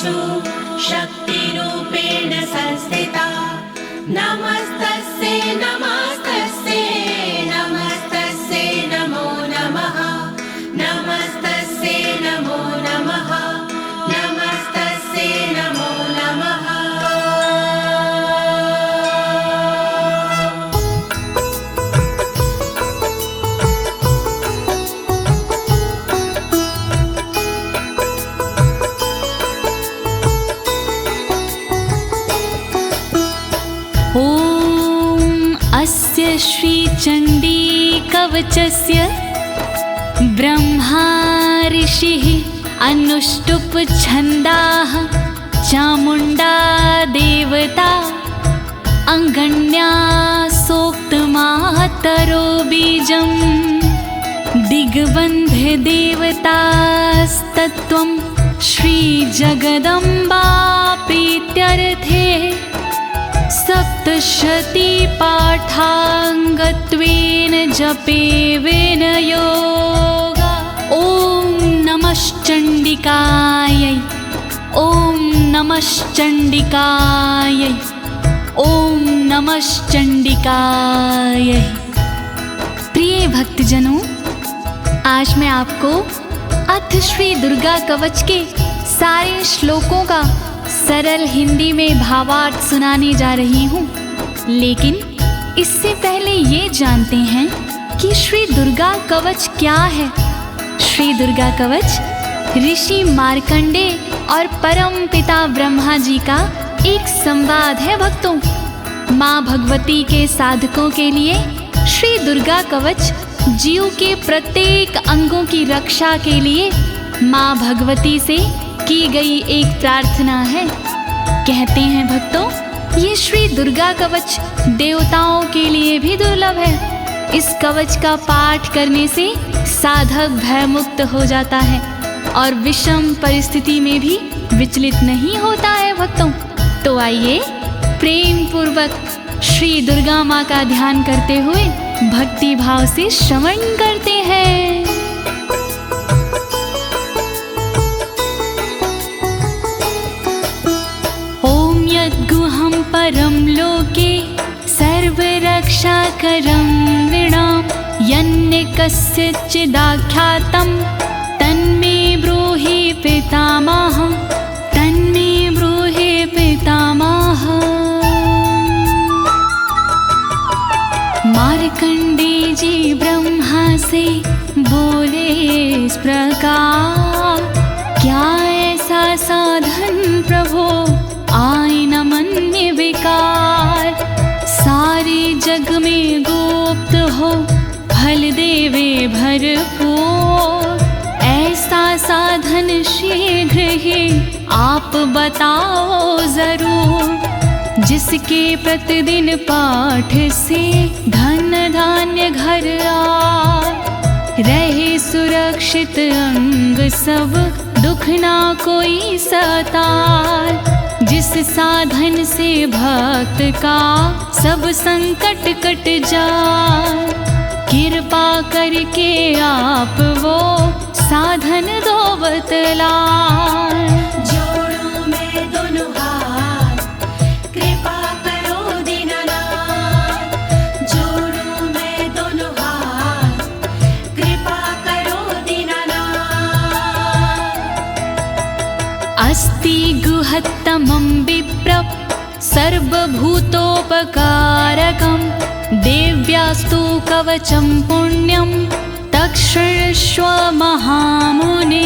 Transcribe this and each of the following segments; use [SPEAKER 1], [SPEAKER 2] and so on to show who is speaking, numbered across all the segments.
[SPEAKER 1] सर्वेषु शक्तिरूपेण संस्थिता। नमस्तस्यै नमस्तस्यै नमस्तस्यै नमो नमः। नमस्तस्यै नमो नमः। नमस्तस्यै नमो नमः।
[SPEAKER 2] अस्य श्रीचण्डी कवचस्य ब्रह्मा ऋषिः अनुष्टुप् छन्दाः चामुण्डा देवता अङ्गण्या सोक्तमातरो बीजं दिग्बन्धे देवतास्तत्त्वं श्रीजगदम्बा प्रीत्यर्थे सप्तशती पाठाङ्गत्वेन जपेवेन योगा। ॐ नमश्चण्डिकायै ॐ नमश्चण्डिकायै ॐ नमश्चण्डिकायै। प्रिय भक्तजनों, आज मैं आपको अथ श्री दुर्गा कवच के सारे श्लोकों का सरल हिंदी में भावार्थ सुनाने जा रही हूँ। लेकिन इससे पहले ये जानते हैं कि श्री दुर्गा कवच क्या है। श्री दुर्गा कवच ऋषि मार्कंडे और परम पिता ब्रह्मा जी का एक संवाद है भक्तों। माँ भगवती के साधकों के लिए श्री दुर्गा कवच जीव के प्रत्येक अंगों की रक्षा के लिए माँ भगवती से की गई एक प्रार्थना है। कहते हैं भक्तों, ये श्री दुर्गा कवच देवताओं के लिए भी दुर्लभ है। इस कवच का पाठ करने से साधक भयमुक्त हो जाता है और विषम परिस्थिति में भी विचलित नहीं होता है भक्तों। तो आइए प्रेम पूर्वक श्री दुर्गा माँ का ध्यान करते हुए भक्ति भाव से श्रवण करते हैं। गुहं परं लोके सर्वरक्षाकरं नृणां यन्ने कस्यचिदाख्यातं तन्मे ब्रूहि पितामह। तन्मे ब्रूहि पितामह। मार्कंडे जी ब्रह्मा से बोले इस प्रकार, क्या ऐसा साधन प्रभो आए न मन्य विकार। सारे जग में गुप्त हो फल देवे भरपूर। ऐसा साधन शीघ्र ही आप बताओ जरूर। जिसके प्रतिदिन पाठ से धन धान्य घर आए, रहे सुरक्षित अंग सब दुख ना कोई सताए। जिस साधन से भक्त का सब संकट कट जाए, कृपा करके आप वो साधन दो बतलाए।
[SPEAKER 1] जोड़ूं मैं दोनों हाथ, कृपा करो दीनानाथ। जोड़ूं मैं दोनों हाथ, कृपा करो दीनानाथ।
[SPEAKER 2] अस्ति गुहत्तमं विप्र सर्वभूतोपकारकं देव्यास्तु कवचं पुण्यं तत्क्षृण्वस्व महामुने।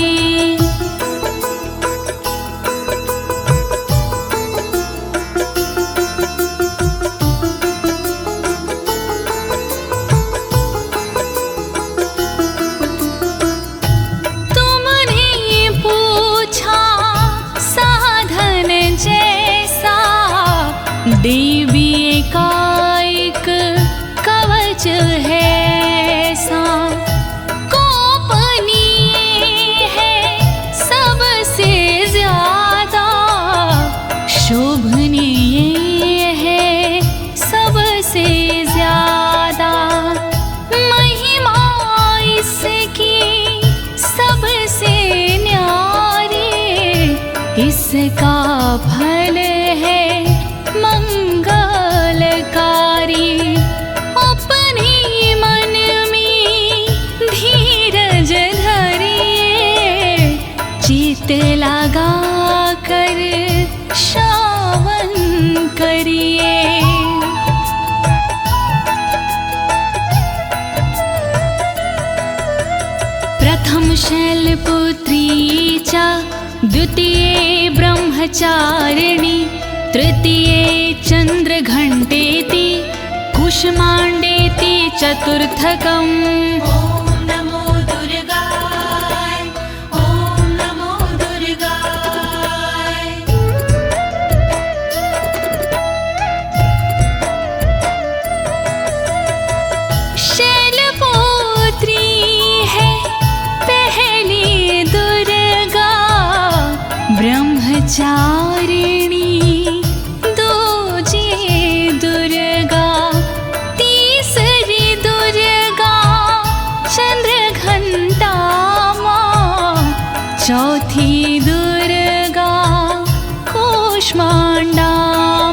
[SPEAKER 2] देवी एकाएक कवच है सा, गोपनीय इसका फल है मंगलकारी। अपने मन में धीरज धरिए, चित लगा कर श्रवण करिए। प्रथम शैलपुत्री च द्वितीये ब्रह्मचारिणी, तृतीये चन्द्रघण्टेति, कुष्माण्डेति चतुर्थकम्।
[SPEAKER 1] ॐ नमो दुर्गाय, ॐ नमो दुर्गाय।
[SPEAKER 2] शैलपुत्री है पहली दुर्गा, ब्रह्मचारिणी दूजी दुर्गा, तीसरी दुर्गा चंद्रघंटा माँ, चौथी दुर्गा कूष्मांडा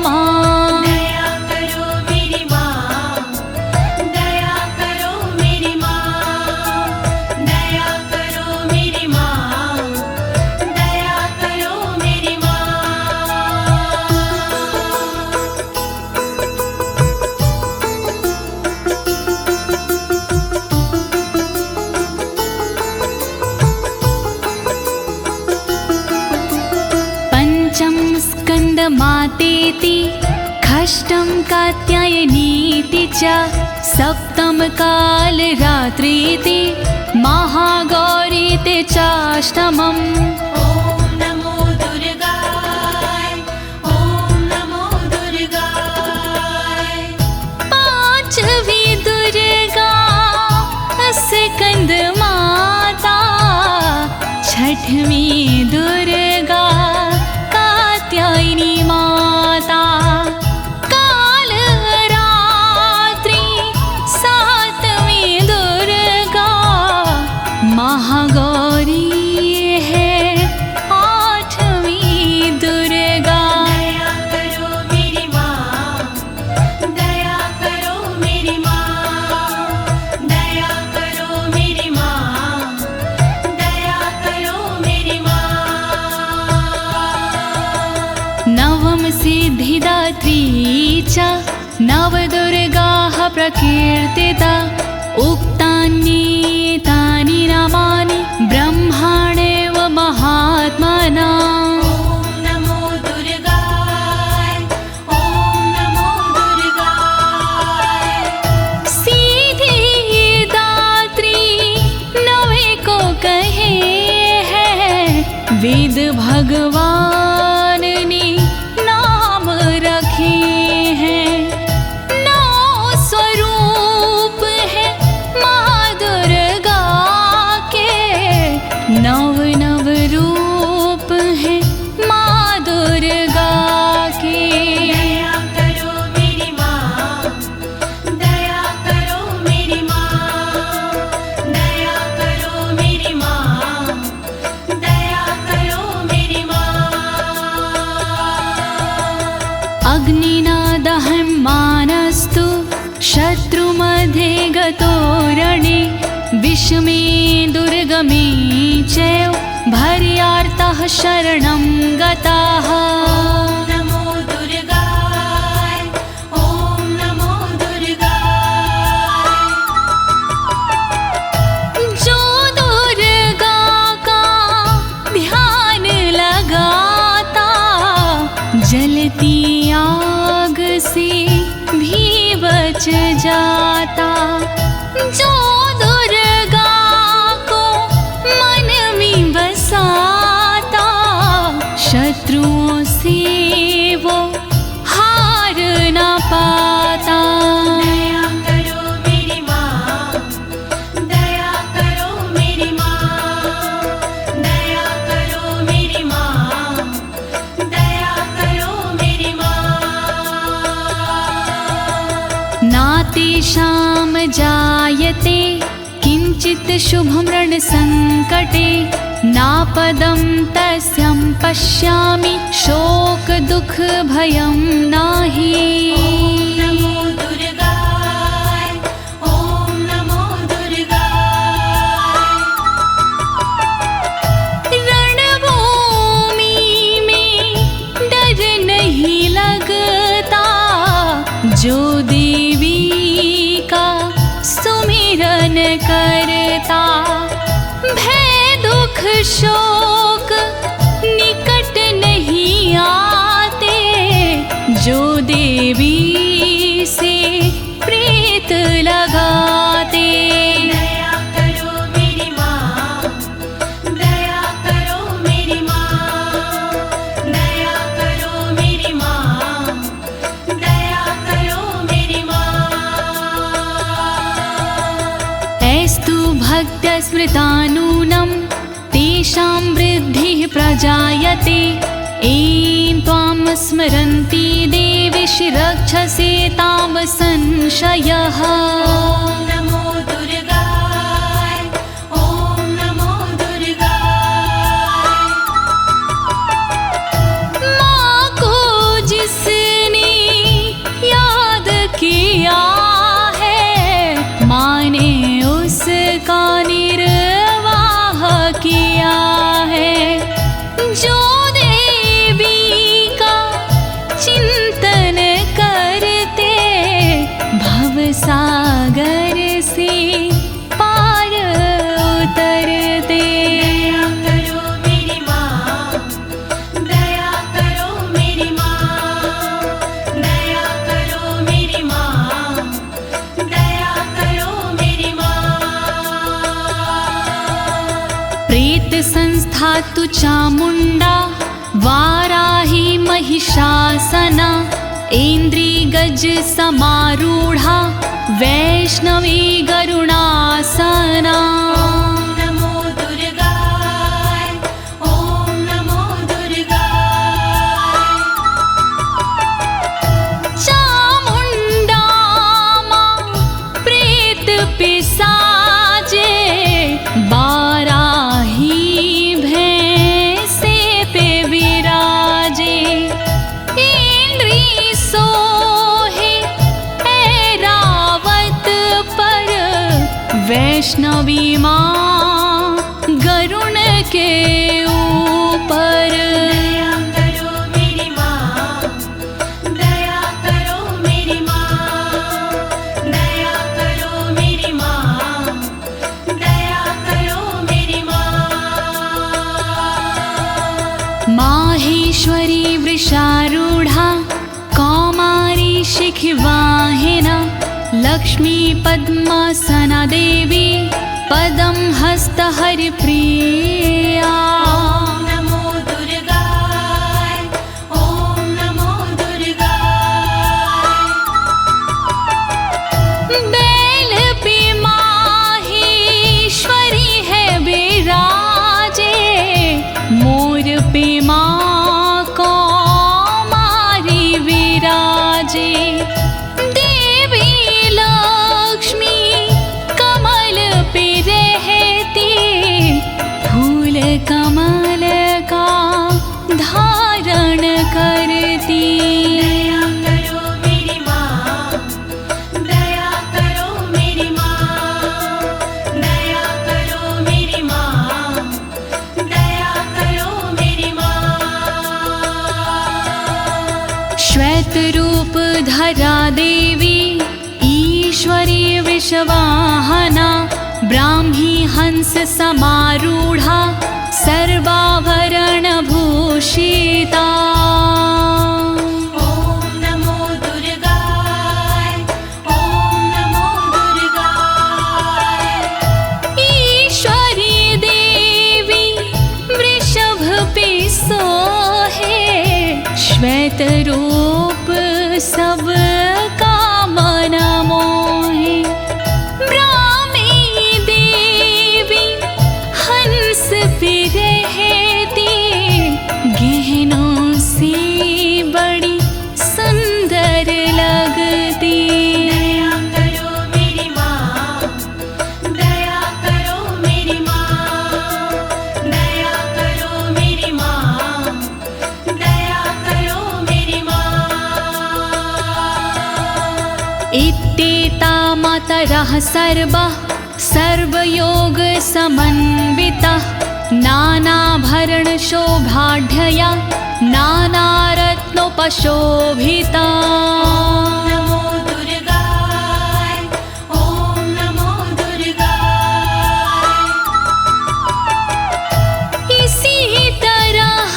[SPEAKER 2] माँ।
[SPEAKER 1] दया करो मेरी माँ, दया करो मेरी माँ, दया करो मेरी माँ, दया करो मेरी माँ।
[SPEAKER 2] पंचम स्कंद मातेति, षष्ठम कात्यायनीति च, सप्तम काल रात्रीति, महागौरीति चाष्टमम्।
[SPEAKER 1] ॐ नमो दुर्गाय, ॐ नमो दुर्गाय।
[SPEAKER 2] पांचवी दुर्गा स्कंद माता, छठवीं दुर्गा कात्यायनी माता, काल रात्रि सातवीं दुर्गा महागौरी है, आठवीं दुर्गा।
[SPEAKER 1] दया करो मेरी माँ, दया करो मेरी माँ, दया करो मेरी माँ, दया करो मेरी माँ।
[SPEAKER 2] नवम सिद्धिदात्री च, नवदुर्गाः प्रकीर्तिता, उक्तान्येतानि नामानि ब्रह्माणेव महात्मना।
[SPEAKER 1] ॐ नमो दुर्गाय, ॐ नमो दुर्गाय।
[SPEAKER 2] सिद्धिदात्री नवे को कहे हैं, वेद भगवान ने नाम रखे हैं। नौ स्वरूप है माँ दुर्गा के, नव नव रूप है माँ दुर्गा के।
[SPEAKER 1] दया करो मेरी माँ, दया करो मेरी माँ, दया करो मेरी माँ, दया करो मेरी माँ।
[SPEAKER 2] अग्निना दह्यमानस्तु शत्रुमध्ये गतो रणे, विषमे दुर्गमे चैव भर्यार्तः शरणं गताः।
[SPEAKER 1] ॐ नमो दुर्गाय, ॐ नमो दुर्गाय।
[SPEAKER 2] जो दुर्गा का ध्यान लगाता, जलती आग से भी बच जाता। जो दुर्गा को मन में बसाता, शत्रुओं से वो हार न पाता।
[SPEAKER 1] दया करो मेरी माँ, दया करो मेरी माँ, दया करो मेरी माँ, दया करो मेरी माँ।
[SPEAKER 2] नातेषां जायते किञ्चित् शुभं रणसङ्कटे, नापदं तस्यं पश्यामि शोक दुख भयं नाही।
[SPEAKER 1] नमो दुर्गाय, ओम नमो दुर्गाय।
[SPEAKER 2] रणभूमि में डर नहीं लगता, जो देवी का सुमिरन करता। भय दुख शोक निकट नहीं आते, जो देवी से प्रीत लगाते।
[SPEAKER 1] दया करो मेरी माँ, दया करो मेरी माँ, दया करो मेरी माँ, दया करो मेरी माँ।
[SPEAKER 2] ऐस्तु भक्तस्मृतानूनं तेषां वृद्धिः प्रजायते। ऐं त्वां स्मरन्ति देवीशि रक्षसे तां संशयः।
[SPEAKER 1] ओम नमो दुर्गाय, ओम नमो दुर्गाय।
[SPEAKER 2] माँ को जिसने याद किया है, माँ ने उसका निर्वाह किया है। जो देवी का चिंतन करते, भवसागर से पार उतरते।
[SPEAKER 1] दया करो मेरी माँ, दया करो मेरी माँ, दया करो मेरी माँ, दया करो मेरी माँ।
[SPEAKER 2] प्रेत संस्था तु चामुंडा, वाराही महिषासना। इंद्री गज समारूढ़ा, वैष्णवी गरुणासना।
[SPEAKER 1] ओम नमो दुर्गाय, ओम नमो दुर्गाय।
[SPEAKER 2] चामुंडा माँ प्रेत पिसाजे, बाराही भैंसे पे विराजे। इंद्री सोहे ऐरावत पर, वैष्णवी माँ गरुण के ऊपर।
[SPEAKER 1] दया करो मेरी माँ, दया करो मेरी माँ, दया करो मेरी माँ, दया करो मेरी माँ।
[SPEAKER 2] माहेश्वरी वृषारूढ़ा, कौमारी शिखवाहिना। लक्ष्मी पद्मासना देवी, पदम हस्त हरिप्रिया।
[SPEAKER 1] ओम नमो दुर्गाय, ओम नमो दुर्गाय।
[SPEAKER 2] बैल पे माहेश्वरी है विराजे, मोर पे माँ कौमारी विराजे। देवी लक्ष्मी कमल पे रहती, फूल कमल का धारण करती।
[SPEAKER 1] दया करो मेरी माँ, दया करो मेरी माँ, दया करो मेरी माँ, दया करो मेरी माँ।
[SPEAKER 2] श्वेत रूप धरा देवी, ईश्वरी विश्ववाहना। ब्राह्मी हंस समारूढ़ा, सर्वाभरण भूषिता।
[SPEAKER 1] ओम नमो दुर्गाय, ओम नमो दुर्गाय।
[SPEAKER 2] ईश्वरी देवी वृषभ पे सोहे, श्वेत रूप सब का मन मोहे। ब्राह्मी देवी हंस पे रहती, गहनों से बड़ी सुंदर लगती।
[SPEAKER 1] दया करो मेरी माँ, दया करो मेरी माँ, दया
[SPEAKER 2] मातरः सर्वः सर्वयोग समन्वितः नानाभरणशोभाढ्यया नानारत्नोपशोभिता।
[SPEAKER 1] नमो दुर्गाय ॐ नमो दुर्गाय।
[SPEAKER 2] इसी तरह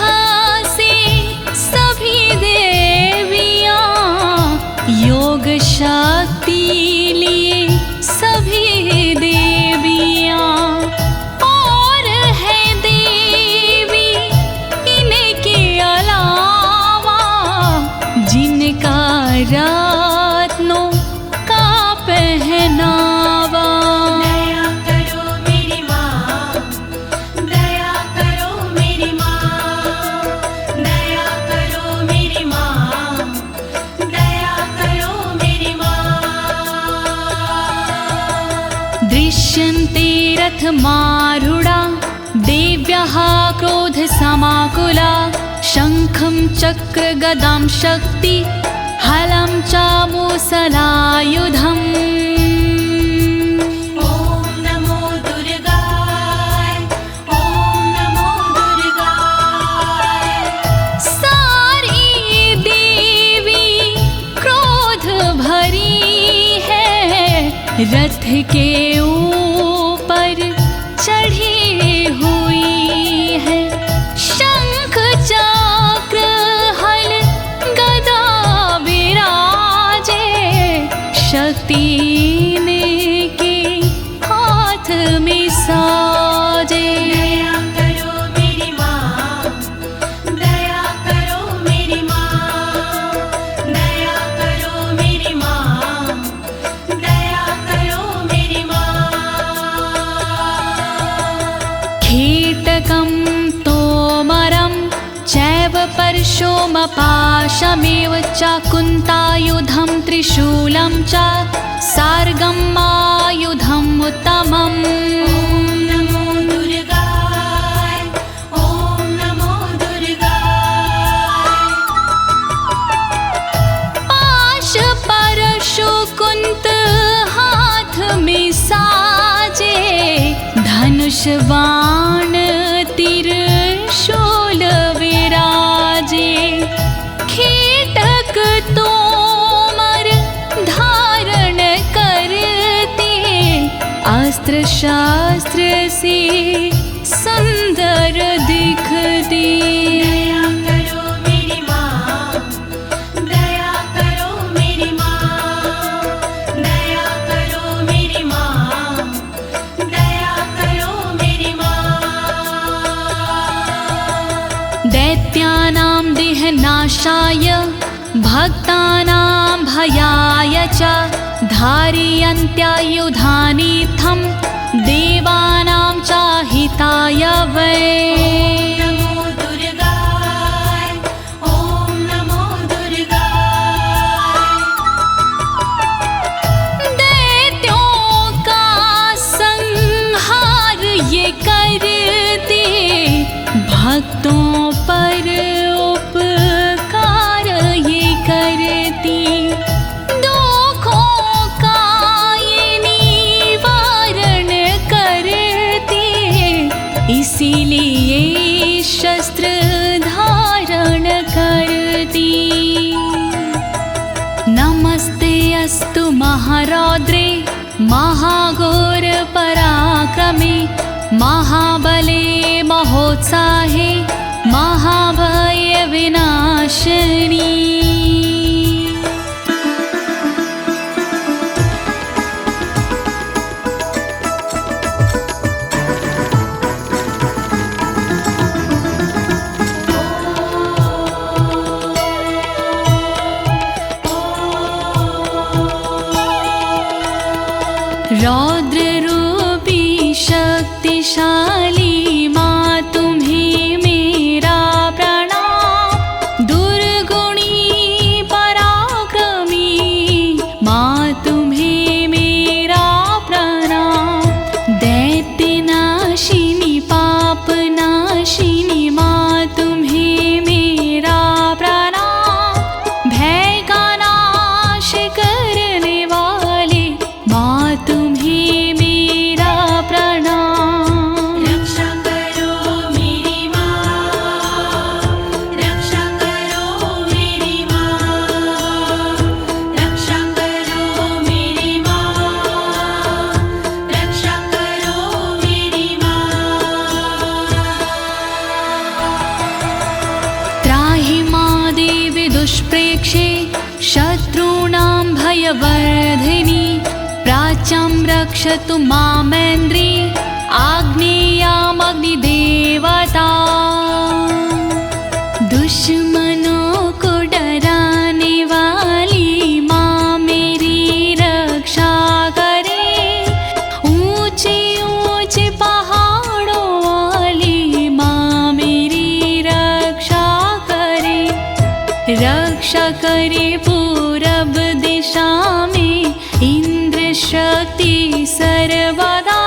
[SPEAKER 2] से सभी देवियां योग शक्ति लिए सभी देवियां और है देवी इनके अलावा जिनका रत्नों का पहनावा।
[SPEAKER 1] दया करो मेरी माँ, दया करो मेरी माँ, दया करो मेरी माँ, दया करो मेरी माँ।
[SPEAKER 2] दृश्यन्ते रथमारूढा देव्यः क्रोधसमाकुला शङ्खं चक्रगदां शक्ति हलं च मुसलायुधम्।
[SPEAKER 1] ॐ नमो दुर्गाय ॐ नमो दुर्गाय।
[SPEAKER 2] सारी देवी क्रोध भरी है रथ के ऊपर चढ़ी हुई है। शंख चक्र हल गदा विराजे शक्ति इनके हाथ में साजे।
[SPEAKER 1] दया करो मेरी माँ, दया करो मेरी माँ, दया करो मेरी माँ, दया करो मेरी माँ।
[SPEAKER 2] कीटकं तोमरं चैव परशुमपाशमेव च कुन्तायुधं त्रिशूलं च सार्गमायुधम् उत्तमम्।
[SPEAKER 1] नमो दुर्गाय ॐ नमो दुर्गाय।
[SPEAKER 2] पाश परशु कुंत हाथ में साजे धनुष बाण त्रिशूल विराजे। कीटक तोमर धारण करते अस्त्र शास्त्र से सुंदर दिखते।
[SPEAKER 1] दया करो मेरी माँ, दया करो मेरी माँ, दया करो मेरी माँ, दया करो मेरी माँ।
[SPEAKER 2] दैत्यानां देहनाशाय भक्तानां भयाय च धारयन्त्यायुधानीथं देवानां च हिताय वै।
[SPEAKER 1] नमो दुर्गाय ॐ नमो दुर्गाय।
[SPEAKER 2] दैत्यों का संहार ये करते भक्तों पर उपकार ये करती। दुखों का ये निवारण करती इसीलिए शस्त्र धारण करती। नमस्ते अस्तु महारौद्रे महाघोर पराक्रमे महाबले महोत्साहे महाभय विनाशिनी। रौद्र रूपी शक्तिशाली माँ तुम्हें मेरा प्रणाम। दुर्गुणी पराक्रमी माँ तुम्हें मेरा प्रणाम। दैत्यनाशिनी पापनाशिनी माँ तुम्हें मेरा प्रणाम। भय का नाश करने वाले माँ वीर्यवर्धिनी प्राच्यां रक्षतु मामेन्द्री आग्नेयामग्निदेवता। दुश्मनों को डराने वाली माँ मेरी रक्षा करे। ऊंचे ऊंचे पहाड़ों वाली माँ मेरी रक्षा करे। रक्षा करे पूरब दिशा में इंद्र शक्ति सर्वदा।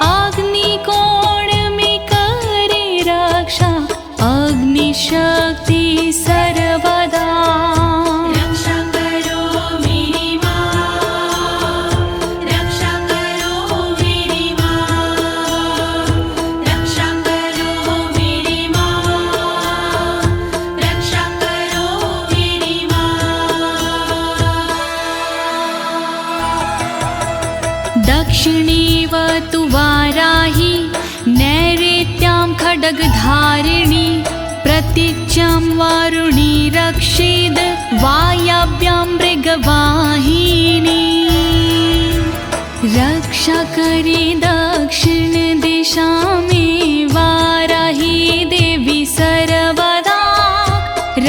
[SPEAKER 2] अग्निकोण में करे रक्षा अग्नि शक्ति सर्वदा।
[SPEAKER 1] रक्षा करो मेरी माँ, रक्षा करो मेरी माँ, रक्षा करो मेरी माँ, रक्षा करो मेरी माँ।
[SPEAKER 2] दक्षिणेवतु वाराही नैऋत्यां खड्गधारिणी प्रतीच्यां वारुणी रक्षेद् वायव्यां मृगवाहिनी। रक्षा करे दक्षिण दिशा में वाराही देवी सर्वदा।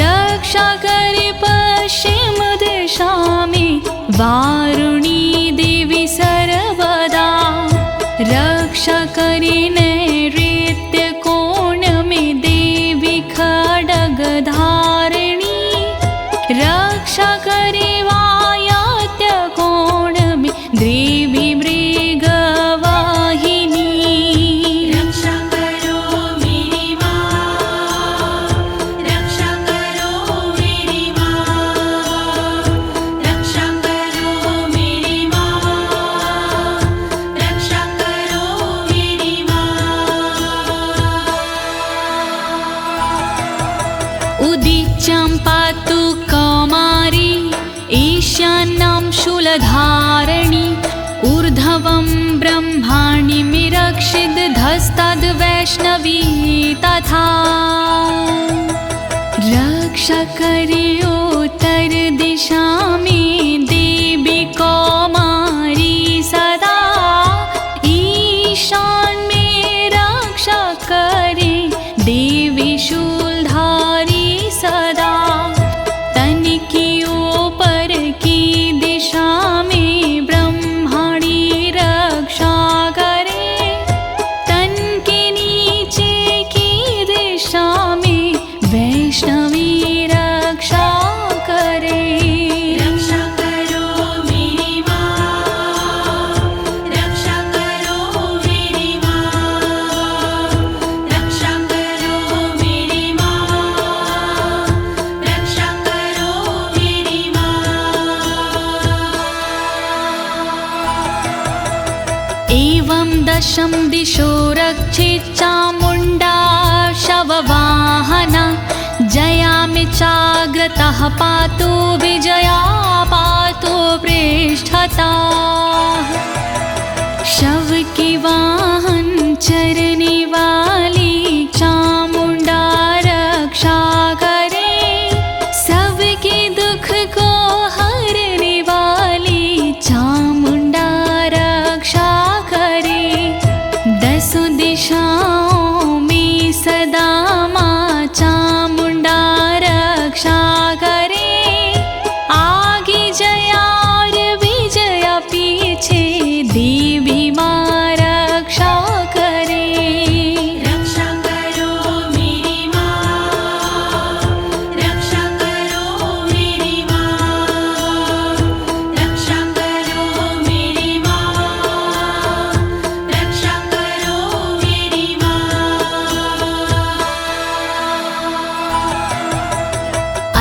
[SPEAKER 2] रक्षा करे पश्चिम दिशा में वारुणी देवी सर्वदा। रक्षा करे नैऋत्य कोण में देवी खड्गधारिणी। रक्षा करे वायव्य कोण में देवी मृगवाहिनी।
[SPEAKER 1] रक्षा करो मेरी माँ, रक्षा करो मेरी माँ, रक्षा करो मेरी माँ, रक्षा करो मेरी माँ।
[SPEAKER 2] उदीच्यां पातु कौमारी ईशान्यां शूलधारिणी। ऊर्ध्वं ब्रह्माण्डं रक्षिद् धस्ताद् वैष्णवी तथा। रक्षा करे उत्तर दिशा में देवी कौमारी सदा। ईशान में रक्षा करे देवी शूलधारी सदा। तन की ऊपर की दिशा में ब्रह्माणी रक्षा करे। तन के नीचे की दिशा में वैष्णवी रक्षा करे।
[SPEAKER 1] रक्षा करो मेरी माँ, रक्षा करो मेरी माँ, रक्षा करो मेरी माँ, रक्षा करो मेरी माँ।
[SPEAKER 2] एवं दशम दिशो रक्षेत् चामुण्डा शववाहना। जयामि चाग्रतः पातु विजया पातु पृष्ठता। शव के वाहन चरने वाली चामुण्डा रक्षा करे। सबके दुख को हरने वाली चामुण्डा रक्षा करे। दसों दिशाओं में सदा माँ चामुण्डा रक्षा करे। आगे जया और विजया पीछे देवी माँ रक्षा करे।
[SPEAKER 1] रक्षा करो मेरी माँ, रक्षा करो मेरी माँ, रक्षा करो मेरी माँ, रक्षा करो मेरी माँ।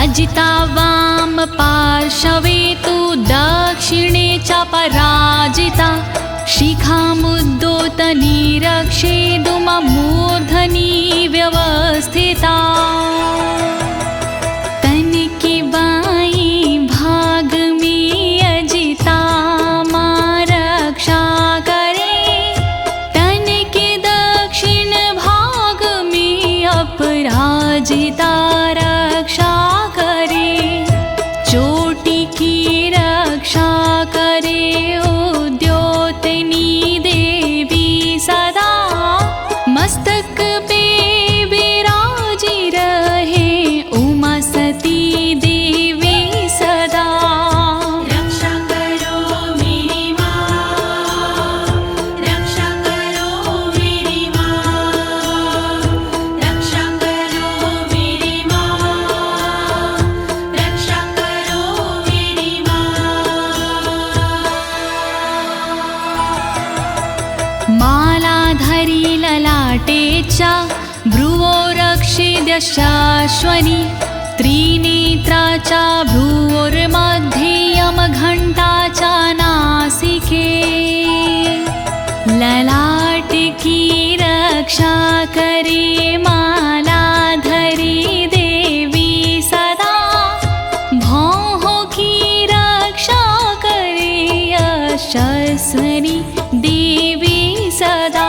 [SPEAKER 2] अजिता वाम पार्श्वे तु दक्षिणे च पराजिता। शिखामुद्दोतनी रक्षेदुममूर्धनि व्यवस्थिता। तन के बाईं भाग में अजिता माँ रक्षा करे। तन के दक्षिण भाग में अपराजिता रक्षा करे। चोटी की रक्षा ललाटे च भ्रुवो रक्षिद्यशाश्वनी त्रिनेत्रा च भ्रुवोर्मध्ये यमघण्टा च नासिके ललाट की रक्षा करे मालाधरी देवी सदा भौह की रक्षा करे यशस्विनी देवी सदा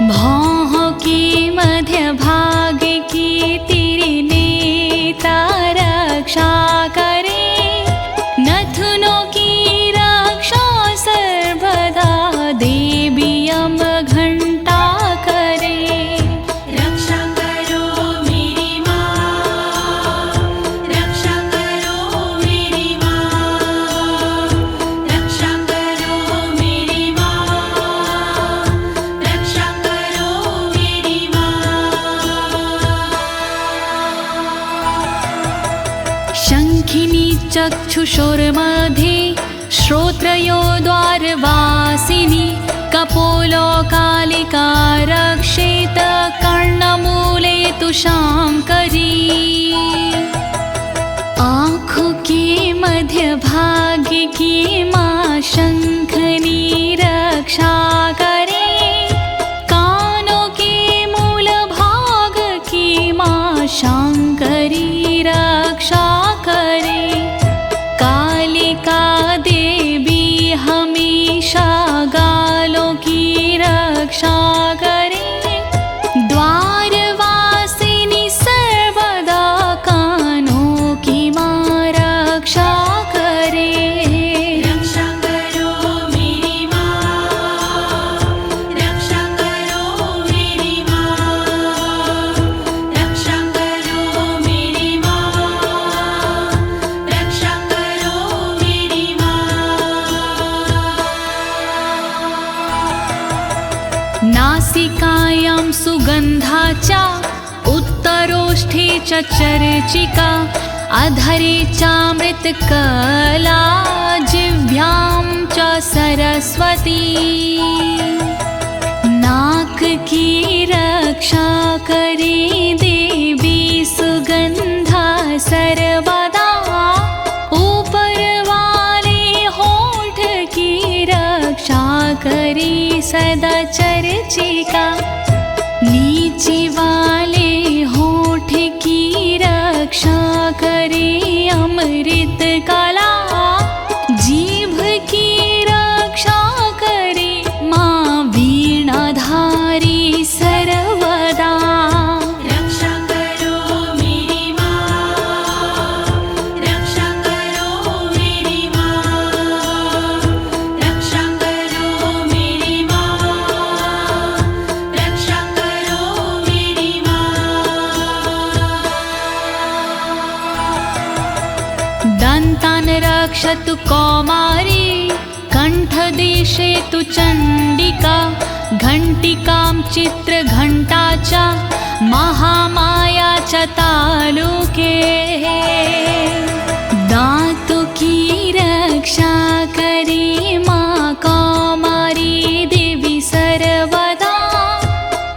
[SPEAKER 2] भौह के मध्य भाग की त्रिनेत्रा रक्षा करे नथुनों की रक्षा सर्वदा देवी यमघण्टा करे
[SPEAKER 1] रक्षा करो मेरी माँ, रक्षा करो मेरी माँ, रक्षा करो मेरी माँ, रक्षा करो मेरी माँ।
[SPEAKER 2] शङ्खिनी चक्षुषोर्मध्ये श्रोत्रयो द्वारवासिनी कपोलो कालिका रक्षेत कर्णमूले तु शाङ्करी आँखों के मध्य भाग की माँ शंखनी रक्षा करे कानों के मूल भाग की माँ शंकरी रक्षा करे कालिका देवी हमेशा गालों की रक्षा करे द्वारवासिनी सर्वदा कानों की माँ रक्षा करे
[SPEAKER 1] रक्षा करो मेरी माँ, रक्षा करो मेरी माँ, रक्षा करो मेरी माँ, रक्षा करो मेरी माँ।
[SPEAKER 2] नासिकायां सुगन्धा च उत्तरोष्ठे च चर्चिका अधरे चामृतकला जिह्वां च सरस्वती नाक की रक्षा करे देवी सुगंधा सर्वदा ऊपर वाले होठ की रक्षा करे सदा चर्चिका नीचे वाले होठ की रक्षा करे अमृत कला जीभ की रक्षा करे माँ वीणाधारी सर्वदा
[SPEAKER 1] रक्षा करो मेरी माँ, रक्षा करो मेरी माँ, रक्षा करो मेरी माँ, रक्षा करो मेरी माँ।
[SPEAKER 2] दन्तान् रक्षतु कौमारी कण्ठदेशे तु चण्डिका घण्टिकां चित्रघण्टा च महामाया च तालुके दातु की रक्षा करे माँ कौमारी देवी सर्वदा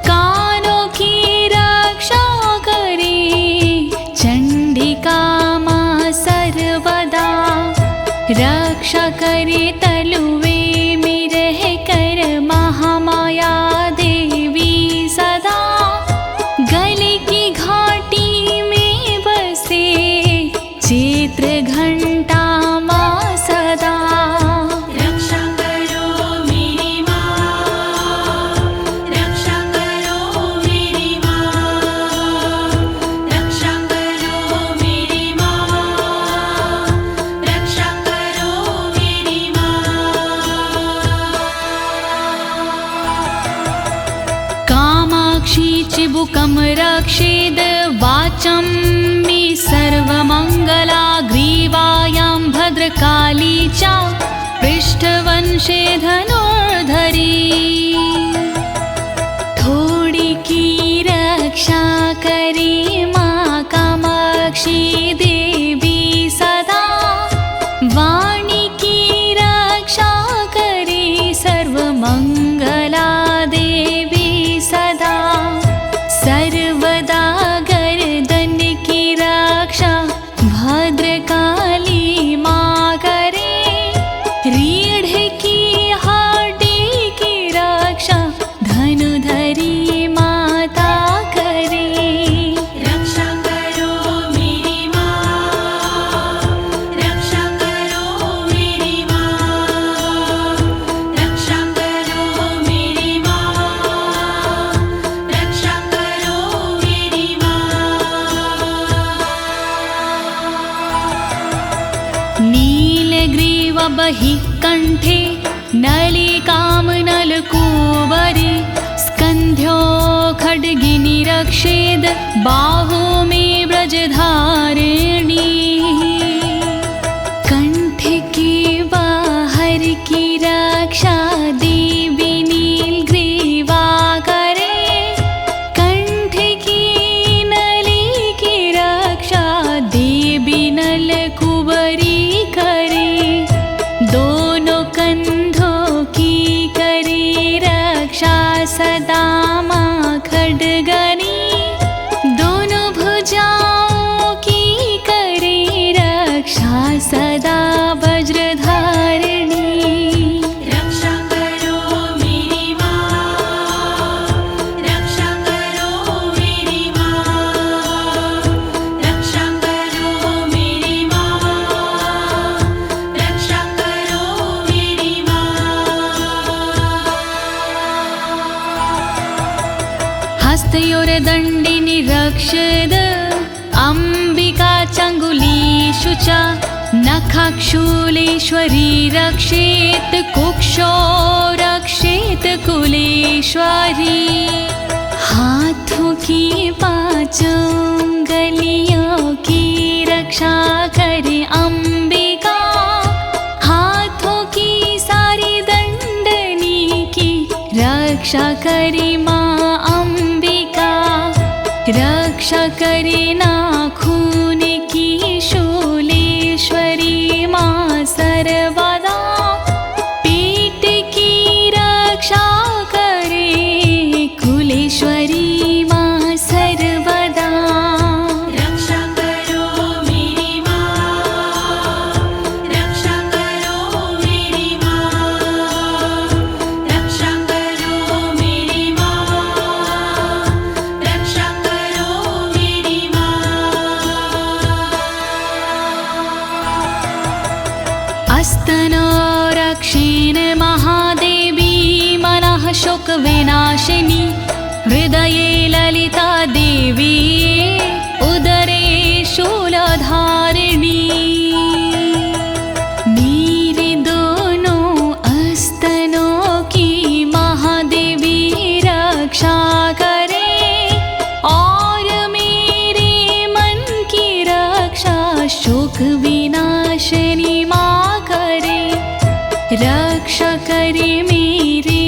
[SPEAKER 2] कानों की रक्षा करे चण्डिका माँ सर्वदा रक्षा करे तलुवे में रह कर महामाया देवी सदा गले की घाटी में बसे चित्र घंटा माँ सदा
[SPEAKER 1] रक्षा करो मेरी माँ, रक्षा करो मेरी माँ, रक्षा करो मेरी माँ, रक्षा करो मेरी माँ।
[SPEAKER 2] कामाक्षी चिबुकं रक्षेद वाचं मे सर्वमङ्गला ग्रीवायां भद्रकाली च पृष्ठवंशे धनुर्धरी थोड़ी की रक्षा करे माँ कामाक्षी देवी सदा वाणी की रक्षा करे सर्वमंगला देवी सदा बहि कंठे नलिकां नलकूबरी स्कन्ध्यो खड्गिनी रक्षेद बाहु मे ब्रजधारिणी कंठ के बाहर की रक्षा देवी नीलग्रीवा करे कंठ की नली की रक्षा देवी नलकूबरी करे दोनों कंधों की करे रक्षा सदा माँ खड्गनी दोनों भुजाओं की करे रक्षा सदा वज्रधारिणी
[SPEAKER 1] रक्षा करो मेरी माँ, रक्षा करो मेरी माँ, रक्षा करो मेरी माँ, रक्षा करो मेरी माँ।
[SPEAKER 2] हस्तयोर्दण्डिनी रक्षद अम्बिका चङ्गुलीषु च नखाक्षूलेश्वरी रक्षेत कुक्षो रक्षेत कुलेश्वरी हाथों की पांचों उंगलियों की रक्षा करे अम्बिका हाथों की सारी दंडनी की रक्षा करे माँ अम्बिका रक्षा करे नाखून की शूलेश्वरी माँ सर्वदा पेट की रक्षा करे कुलेश्वरी माँ सर्वदा
[SPEAKER 1] रक्षा करो मेरी माँ, रक्षा करो मेरी माँ, रक्षा करो मेरी माँ, रक्षा करो मेरी माँ।
[SPEAKER 2] अस्तनो रक्षेण महादेवी मनः शोकविनाशिनी हृदये ललिता देवी उदरे शूलधारिणी मेरे दोनों अस्तनों की महादेवी रक्षा करे और मेरे मन की रक्षा शोक विनाशिनी माँ करे रक्षा करे मेरे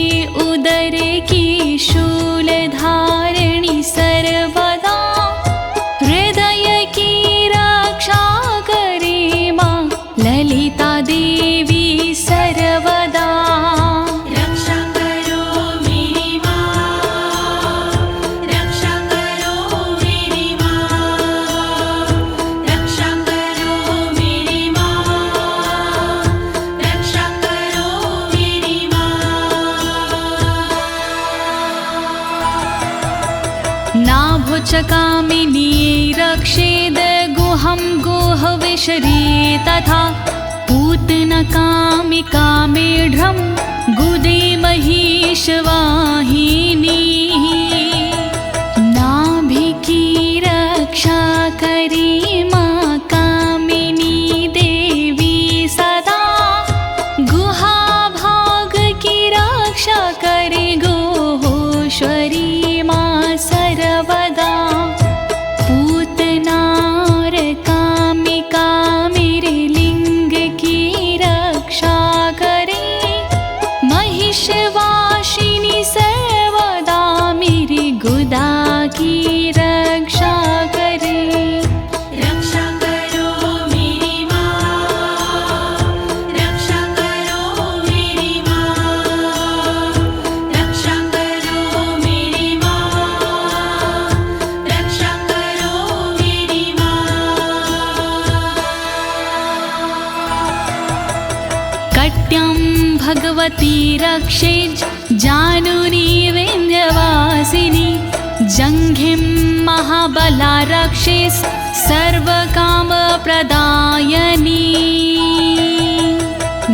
[SPEAKER 2] उदर की शूलधारिणी सर्वदा हृदय की रक्षा करे माँ ललिता देवी सर्वदा
[SPEAKER 1] रक्षा करो मेरी माँ, रक्षा करो मेरी माँ, रक्षा करो मेरी माँ, रक्षा करो मेरी माँ।
[SPEAKER 2] नाभुचकामिनी रक्षेद गुहं गुहविशरी तथा पूतनकामिका मेढ्रं गुदे महिषवाहिनी नाभि की रक्षा करे माँ कामिनी देवी सदा गुहा भाग की रक्षा करे गोश्वरी माँ सर्वदा पूतनार कामिका मेरे लिंग की रक्षा करे महिषवासिनी सर्वदा मेरी गुदा की रक्षा करे
[SPEAKER 1] रक्षा करो मेरी माँ, रक्षा करो मेरी माँ, रक्षा करो मेरी माँ, रक्षा करो मेरी माँ।
[SPEAKER 2] कट्यं भगवती रक्षेज जानुनी विन्ध्यवासिनी जङ्घिं महाबला रक्षेस् सर्वकामप्रदायिनी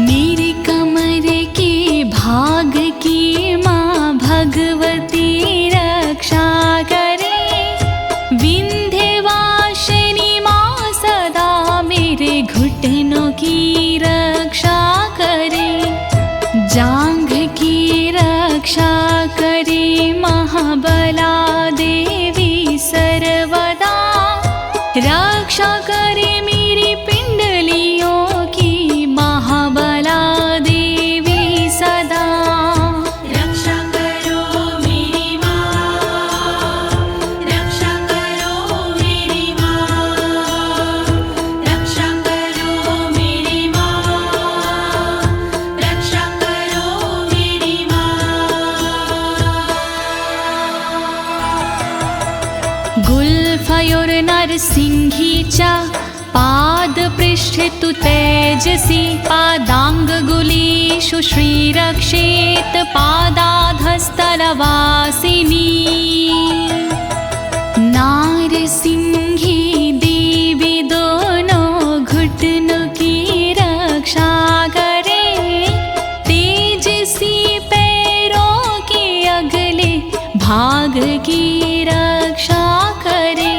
[SPEAKER 2] मेरे कमर के भाग की माँ भगवती रक्षा करे विन्ध्यवासिनी माँ सदा मेरे घुटनों की रक्षा महाबला देवी सर्वदा, रक्षा करे मेरी पिंडलियों की महाबला देवी सदा।
[SPEAKER 1] रक्षा करो मेरी माँ, रक्षा करो मेरी माँ, रक्षा करो मेरी माँ, रक्षा करो मेरी माँ।
[SPEAKER 2] गुल्फयोर्नरसिंहीचा पादपृष्ठे तु तेजसि, पादाङ्गुलीषु श्रीरक्षेत् पादाधस्तलवासिनी। नारसिंही देवी दोनों घुटनों की रक्षा करे, तेजसी पैरों के अगले भाग की रक्षा करे।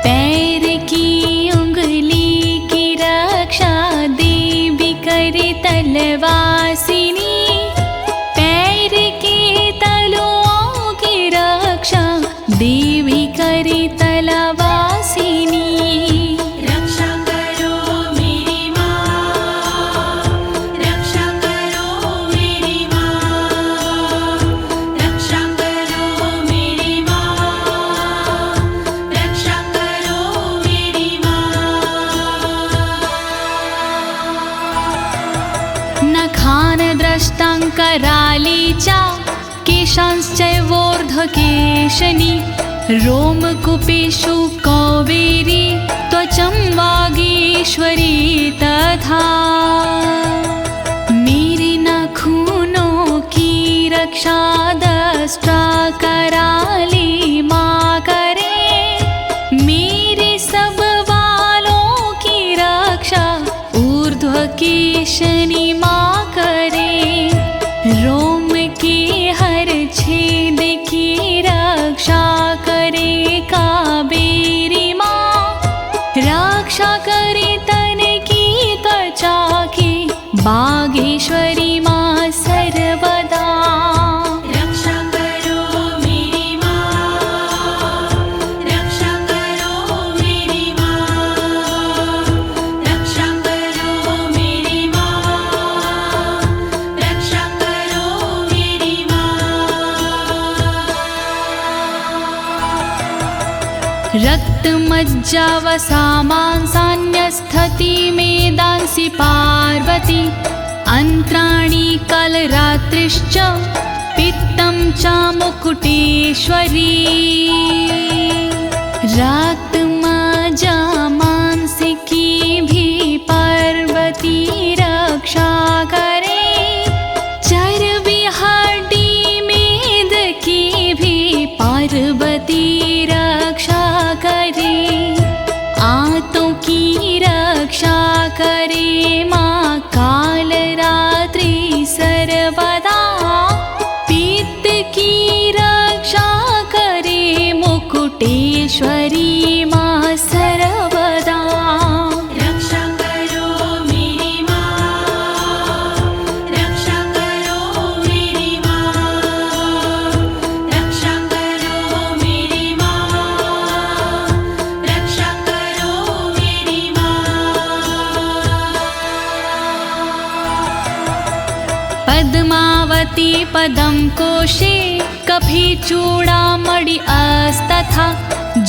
[SPEAKER 2] पैर की उंगली की रक्षा देवी करे तलवासिनी, पैर के तलुओं की रक्षा देवी करे तलवासिनी।
[SPEAKER 1] रक्षा करो मेरी माँ, रक्षा करो मेरी माँ, रक्षा करो मेरी माँ, रक्षा करो मेरी माँ।
[SPEAKER 2] नखानद्रष्टाङ्करालीचा केशांश्चैवोर्ध्वकेशनी, रोमकूपेषु कौवेरी त्वचं वागीश्वरी तथा। मेरे नाखूनों की रक्षा दष्टा कराली माँ करे, मेरे सब बालों की रक्षा ऊर्ध्वकेशनी माँ करे। रोम के हर छेद की रक्षा करे कावेरी माँ, रक्षा करे तन की त्वचा की बागेश्वरी माँ सर्वदा।
[SPEAKER 1] रक्षा करो मेरी माँ, रक्षा करो मेरी माँ, रक्षा करो मेरी माँ, रक्षा करो मेरी माँ।
[SPEAKER 2] रक्तमज्जावसा मांसान्यस्थति मेदांसि पार्वती, अन्त्राणि कलरात्रिश्च पित्तं च मुकुटेश्वरी। रक्तमज्जा मांसिकी भी पार्वती रक्षा करे, चर्बी हड्डी मेद की भी पार्वती रक्षा करे। आंतों की रक्षा करे माँ कालरात्रि सर्वदा, पित्त की रक्षा करे मुकुटेश्वरी माँ सर्वदा।
[SPEAKER 1] रक्षा करो मेरी माँ, रक्षा करो मेरी माँ, रक्षा करो मेरी माँ, रक्षा करो मेरी माँ।
[SPEAKER 2] पद्मावती पदं कोशे कफीचूडामणि अस्तथा,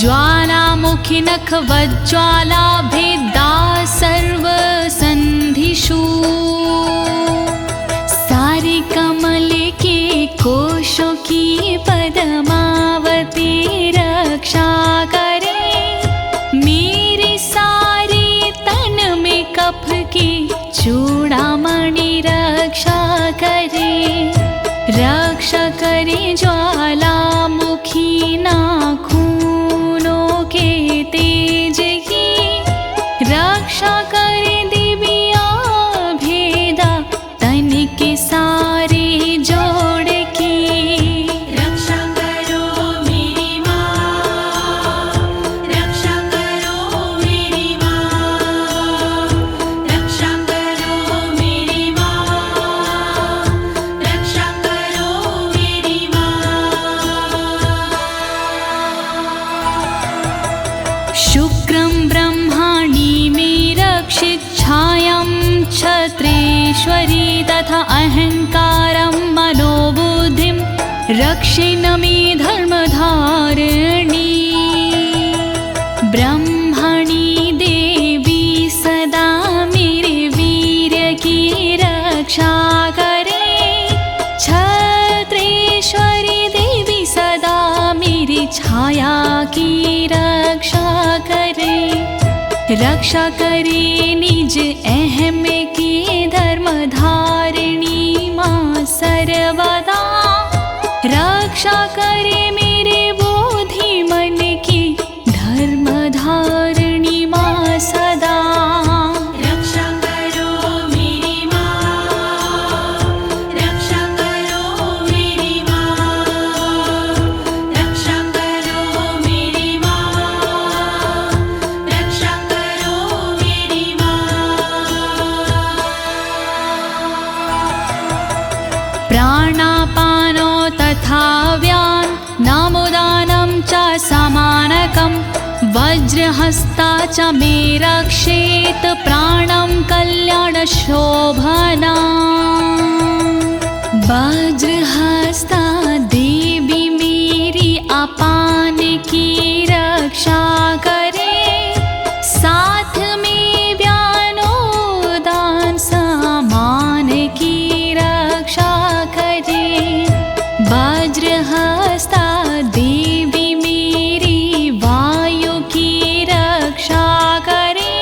[SPEAKER 2] ज्वालामुखी नखवज्ज्वाला भेदा सर्वसन्धिषु। सारे कमल के कोशों की पद्मावती रक्षा करे, मेरे सारे तन में कफ की चूड़ामणि रक्षा करे। रक्षा करे ज्वालामुखी नाखूनों के तेज की, रक्षा करे दिव्या भेदा तन के सारे जोड़ की।
[SPEAKER 1] रक्षा करो मेरी माँ, रक्षा करो मेरी माँ, रक्षा करो मेरी माँ, रक्षा करो मेरी माँ।
[SPEAKER 2] क्षत्रेश्वरी तथा अहंकारं मनोबुद्धिं रक्षिणमि धर्मधारिणी ब्रह्मणि देवी सदा मेरे वीर्य की रक्षा करे। क्षत्रेश्वरी देवी सदा मेरी छाया की रक्षा करे। रक्षा करे निज अहम की धर्मधारिणी माँ सर्वदा। रक्षा करे मेरे बोधि मन की धर्मधारिणी माँ सदा।
[SPEAKER 1] रक्षा करो मेरी माँ, रक्षा करो मेरी माँ, रक्षा करो मेरी माँ, रक्षा करो मेरी माँ।
[SPEAKER 2] प्राणापानो तथा व्यान नामोदानं च समानकं वज्रहस्ता च मे रक्षेत प्राणं कल्याणशोभना। वज्रहस्ता देवी मेरी अपान की रक्षा करे। साथ में व्यानोदान सामान की रक्षा करे। वज्रहस्ता देवी मेरी वायु की रक्षा करे।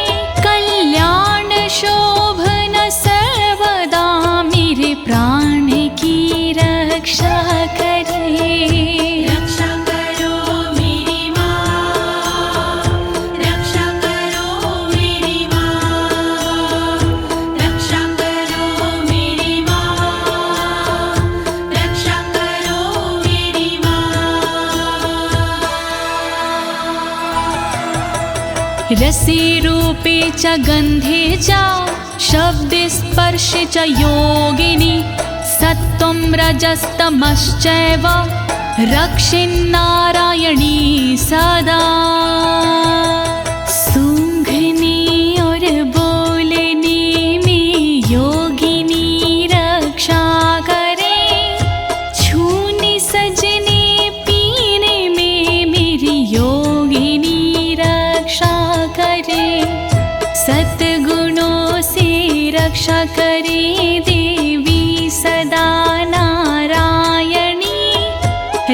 [SPEAKER 2] कल्याण शोभन सर्वदा मेरे प्राण की रक्षा करे।
[SPEAKER 1] रक्षा करो मेरी माँ, रक्षा करो मेरी माँ, रक्षा करो मेरी माँ, रक्षा करो मेरी माँ।
[SPEAKER 2] रसे रूपे च गन्धे च शब्दे स्पर्शे च योगिनी सत्त्वं रजस्तमश्चैव रक्षिन्नारायणी सदा। सूंघने और बोलने में योगिनी रक्षा करे। छूने सजने पीने में मेरी योगिनी रक्षा करे। सद्गुणों से रक्षा करे देवी सदा नारायणी।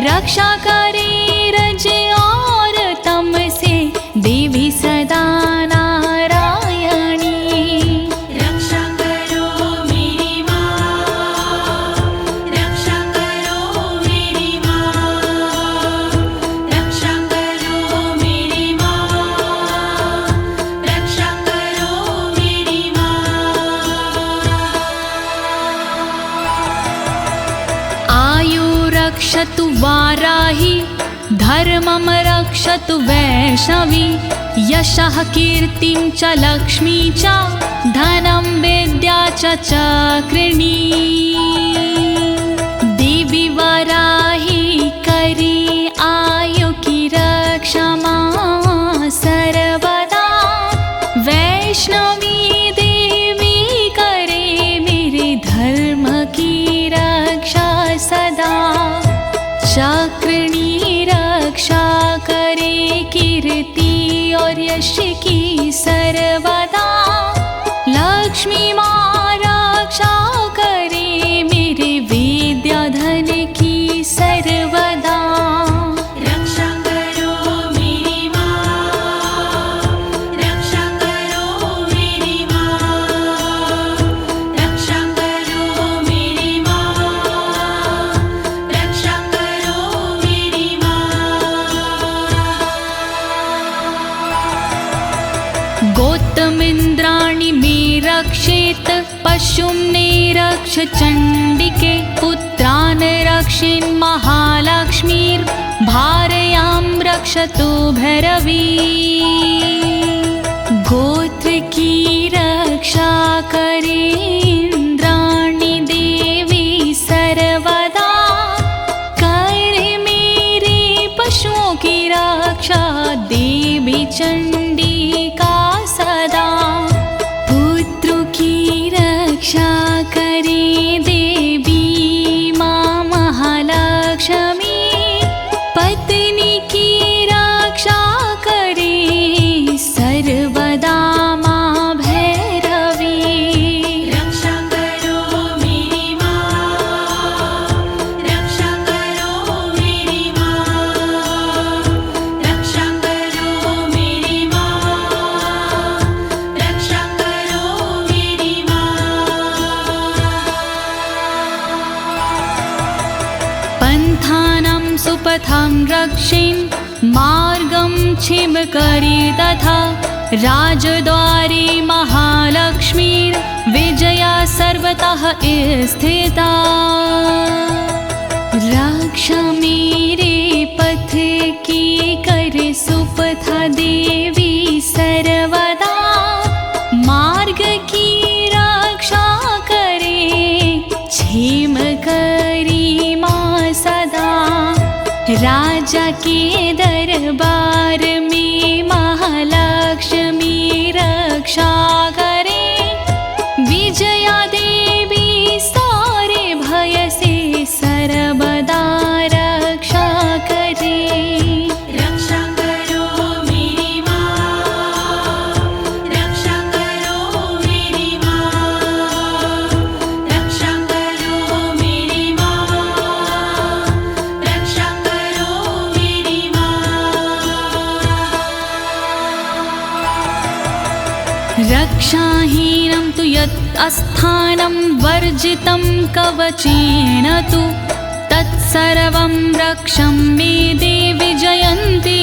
[SPEAKER 2] रक्षा करे रज और तम से देवी सदा नारायणी।
[SPEAKER 1] रक्षा करो मेरी माँ, रक्षा करो मेरी माँ, रक्षा करो मेरी माँ, रक्षा करो मेरी माँ।
[SPEAKER 2] आयु रक्षतु वाराहि धर्मं रक्षतु वैष्णवी। यशः कीर्तिं च लक्ष्मी च धनं विद्या च चक्रिणी। देवी वाराहि करे आयु की रक्षा माँ सर्वदा। वैष्णवी देवी करे मेरे धर्म की रक्षा सदा। चक्रिणी रक्षा करे कीर्ति और यश की सर्वदा। लक्ष्मी माँ रक्षा करे मेरे विद्या धन की सर्वदा।
[SPEAKER 1] रक्षा करो मेरी माँ, रक्षा करो मेरी माँ, रक्षा करो मेरी माँ, रक्षा करो मेरी माँ।
[SPEAKER 2] गोत्तमिन्द्राणि मे रक्षेत पशुं निरक्ष चण्डिके। पुत्रान् रक्षेन् महालक्ष्मीर्भार्यां रक्षतु भैरवी। गोत्र की रक्षा करे इंद्राणी देवी सर्वदा। करे मेरे पशुओं की रक्षा देवी चंडिका सदा। पुत्रों की सुपथं रक्षेन् मार्गं छिमकरी तथा राजद्वारे महालक्ष्मीर्विजया सर्वतः स्थिता। रक्षा मेरे पथ की कर सुपथा देवी सर्वदा, मार्ग की रक्षा करे क्षेम करी माँ सदा। राजा के दरबार में महालक्ष्मी रक्षा करे, विजया देवी सारे भय से सर्वदा रक्षा करे।
[SPEAKER 1] रक्षा करो मेरी माँ, रक्षा करो मेरी माँ, रक्षा करो मेरी माँ, रक्षा करो मेरी माँ।
[SPEAKER 2] रक्षाहीनं तु यत् अस्थानं वर्जितं कवचेन तु, तत्सर्वं रक्षं मे देवि जयन्ती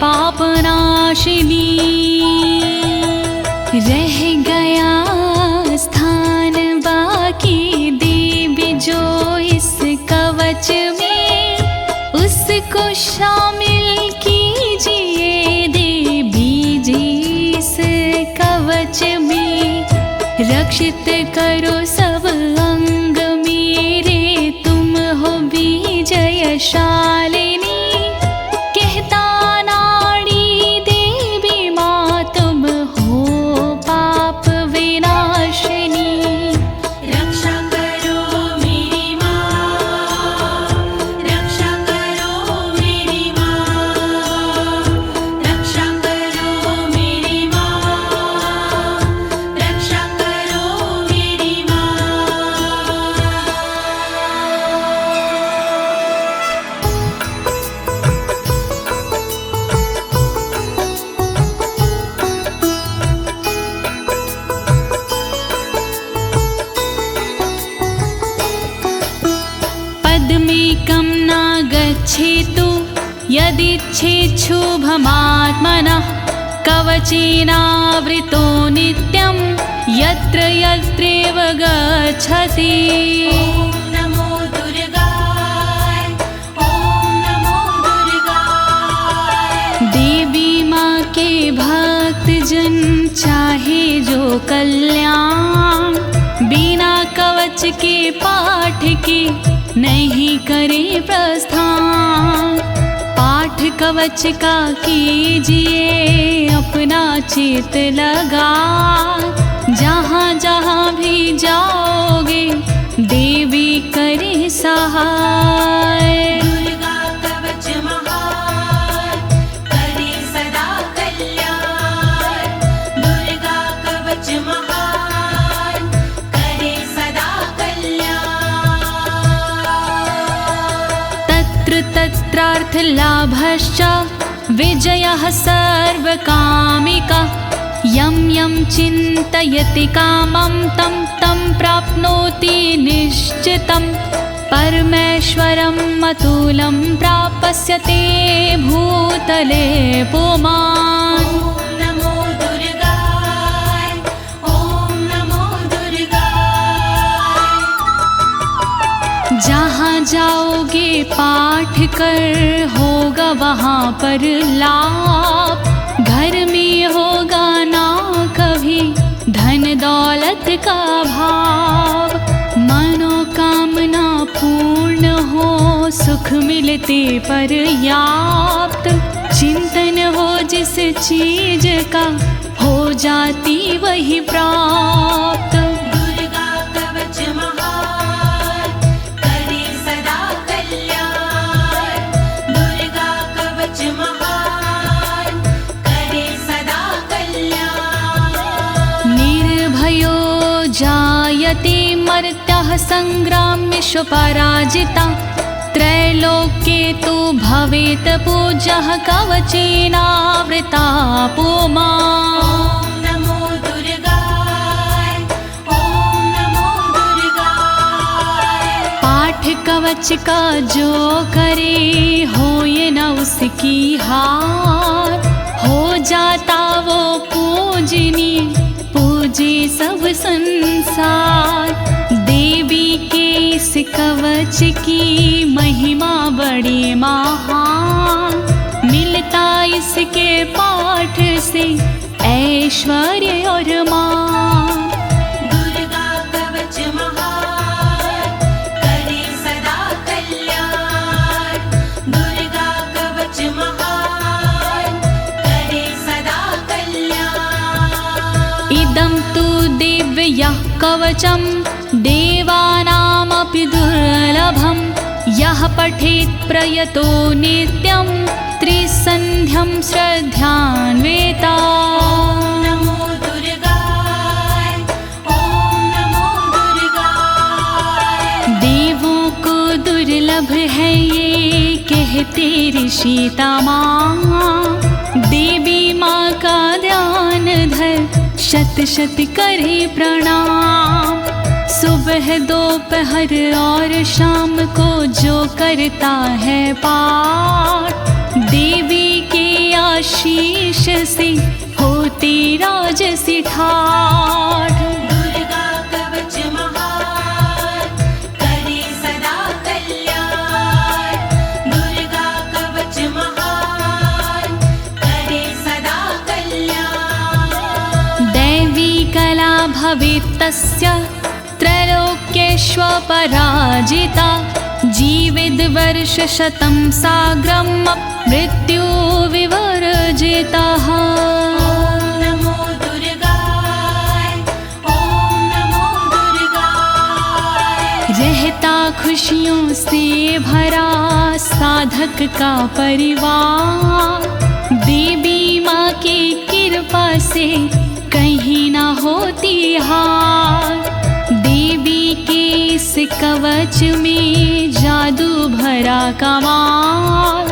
[SPEAKER 2] पापनाशिनी। रह गया स्थान बाकी देवी जो इस कवच में, उसको शामिल कीजिए देवी जी इस कवच में। रक्षित करो सब अंग मेरे, तुम हो विजयशालिनी। कहता नाड़ी देवी माँ तुम हो पाप विनाशिनी।
[SPEAKER 1] रक्षा करो मेरी माँ, रक्षा करो मेरी माँ, रक्षा करो मेरी माँ, रक्षा करो मेरी माँ।
[SPEAKER 2] पद्मेकं न गच्छेतु यदिच्छेच्छुभमात्मनः, कवचेनावृतो नित्यं यत्र यत्रैव गच्छति।
[SPEAKER 1] ॐ नमो दुर्गाय, ॐ नमो दुर्गाय।
[SPEAKER 2] देवी माँ के भक्त जन चाहे जो कल्याण, बिना कवच के पाठ के नहीं करे प्रस्थान। पाठ कवच का कीजिए अपना चित लगा, जहाँ जहाँ भी जाओगे देवी करे सहाय।
[SPEAKER 1] दुर्गा कवच महान, करे सदा कल्याण। दुर्गा कवच महान, करे सदा कल्याण।
[SPEAKER 2] तत्र तत्रार्थलाभश्च विजयः सर्वकामिका। यं यं चिन्तयति कामं तं तं प्राप्नोति निश्चितं। परमेश्वरम् अतुलं प्राप्स्यते भूतले पुमान्।
[SPEAKER 1] ॐ नमो दुर्गाय, ॐ नमो दुर्गाय।
[SPEAKER 2] जहाँ जाओगे पाठ कर होगा वहाँ पर लाभ। घर में होगा ना कभी धन दौलत का भाव। मनोकामना पूर्ण हो सुख मिलते पर्याप्त। चिंतन हो जिस चीज का हो जाती वही प्राप्त।
[SPEAKER 1] दुर्गा कवच महान, करे सदा कल्याण। दुर्गा कवच महान, करे सदा कल्याण।
[SPEAKER 2] निर्भयो जायते मर्त्यः संग्रामेषु पराजिता। त्रैलोक्ये तु भवेत् पूज्यः कवचेनावृता पुमान्।
[SPEAKER 1] ॐ नमो दुर्गाय, ॐ नमो दुर्गाय।
[SPEAKER 2] पाठ कवच का जो करे हो सब संसार। देवी के इस कवच की महिमा बड़ी महान, मिलता इसके पाठ से ऐश्वर्य और मान।
[SPEAKER 1] दुर्गा कवच महान, करे सदा कल्याण। दुर्गा कवच महान, करे सदा कल्याण।
[SPEAKER 2] इदं तु दिव्यः कवचं देवानामपि दुर्लभं। यः पठेत् प्रयतो नित्यं त्रिसन्ध्यं श्रद्धान्विता।
[SPEAKER 1] नमो दुर्गाय, ओम नमो दुर्गाय।
[SPEAKER 2] देवों को दुर्लभ है ये कहते ऋषि तमाम। देवी माँ का ध्यान धर शत शत करे प्रणाम। सुबह दोपहर और शाम को जो करता है पाठ, देवी के आशीष से होती राजसी ठाठ।
[SPEAKER 1] दुर्गा कवच महान, करे सदा कल्याण। दुर्गा कवच महान, करे सदा कल्याण।
[SPEAKER 2] दैवी कला भवेत् तस्य त्रैलोक्येष्वपराजिता। जीवेद् वर्षशतं साग्रं मृत्यु विवर्जितः।
[SPEAKER 1] ॐ नमो दुर्गाय, ॐ नमो दुर्गाय।
[SPEAKER 2] रहता खुशियों से भरा साधक का परिवार। देवी माँ की कृपा से कहीं ना होती हार। देवी के इस कवच में जादू भरा कमाल।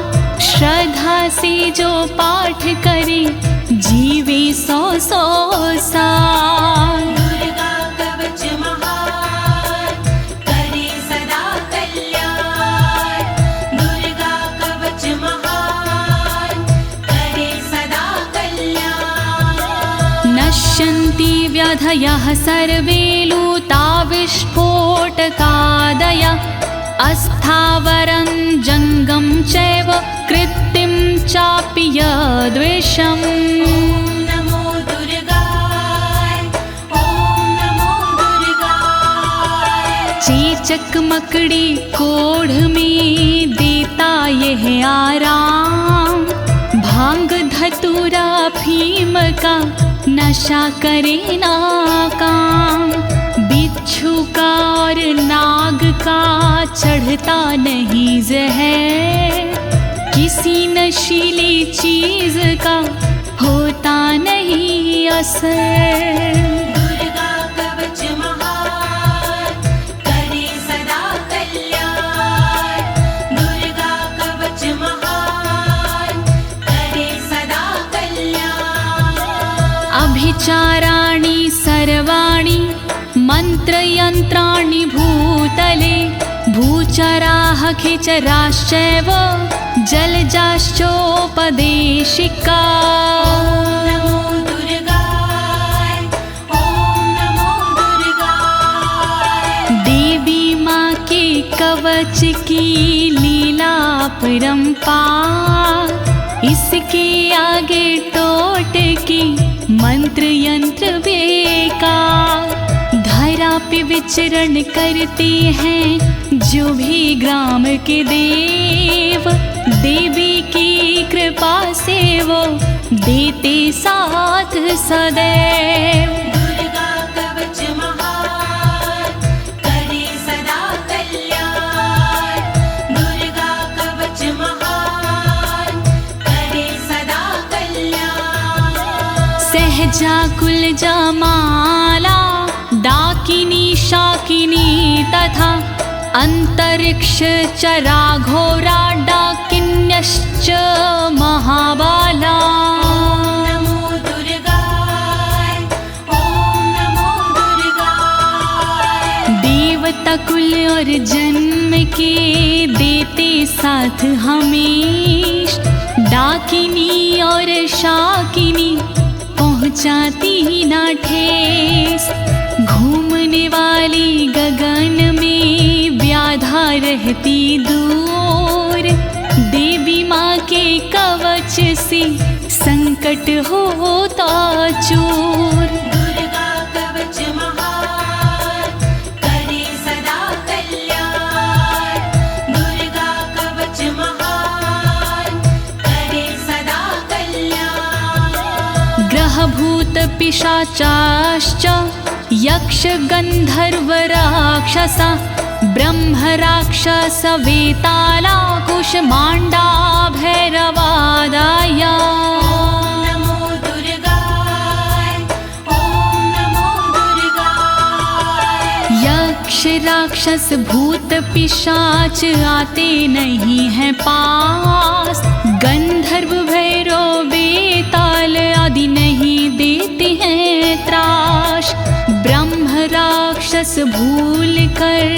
[SPEAKER 2] श्रद्धा से जो पाठ करे जीवे 100 साल।
[SPEAKER 1] दुर्गा कवच महान, करे सदा कल्याण। दुर्गा कवच महान, करे सदा कल्याण।
[SPEAKER 2] नश्यन्ति व्याधयः सर्वे लूता विस्फोटकादय। अस्थावरं जङ्गं चैव कृत्तिं चापि यद्विषम्।
[SPEAKER 1] ॐ नमो दुर्गाय, ॐ नमो दुर्गाय।
[SPEAKER 2] चेचक मकड़ी कोढ़ में देता यह आराम। भांग धतूरा भीम का नशा करे ना काम। बिच्छू का और नाग का चढ़ता नहीं जहर। किसी नशीली चीज का होता नहीं असर।
[SPEAKER 1] दुर्गा कवच महान, करे सदा कल्याण। दुर्गा कवच महान, करे सदा कल्याण।
[SPEAKER 2] अभिचाराणि सर्वाणि मंत्रयंत्राणि भूतले। भूचराः खिचराश्चैव जलजाश्चोपदेशिका।
[SPEAKER 1] नमो दुर्गाय, ॐ नमो दुर्गाय।
[SPEAKER 2] देवी माँ के कवच की लीला परंपार। इसके आगे टोटके मंत्र यंत्र बेकार। धरा पे विचरण करते हैं जो भी ग्राम के देव। देवी की कृपा से वो देते साथ सदैव।
[SPEAKER 1] दुर्गा कवच महान, करे सदा कल्याण। दुर्गा कवच महान, करे सदा कल्याण।
[SPEAKER 2] सहजा कुलजा माला डाकिनी शाकिनी तथा अंतरिक्ष चरा घोरा डाकिन्यश्च महाबाला।
[SPEAKER 1] नमो दुर्गाय, ॐ नमो दुर्गाय।
[SPEAKER 2] देवता कुल और जन्म के देते साथ हमेश। डाकिनी और शाकिनी पहुँचाती ना ठेस। घूमने वाली गगन में व्याधा रहती दूर, देवी माँ के कवच से संकट होता चूर।
[SPEAKER 1] दुर्गा कवच महान करे सदा कल्याण, दुर्गा कवच महान करे सदा कल्याण।
[SPEAKER 2] ग्रह भूत पिशाचाश्च यक्ष गंधर्व राक्षसा, ब्रह्म राक्षस वेताला कुष्मांडा भैरवादाय।
[SPEAKER 1] ओम नमो दुर्गाय, ओम नमो दुर्गाय।
[SPEAKER 2] यक्ष राक्षस भूत पिशाच आते नहीं हैं पास, गंधर्व भैरव बेताल आदि नहीं देते हैं त्रास। ब्रह्म राक्षस भूल कर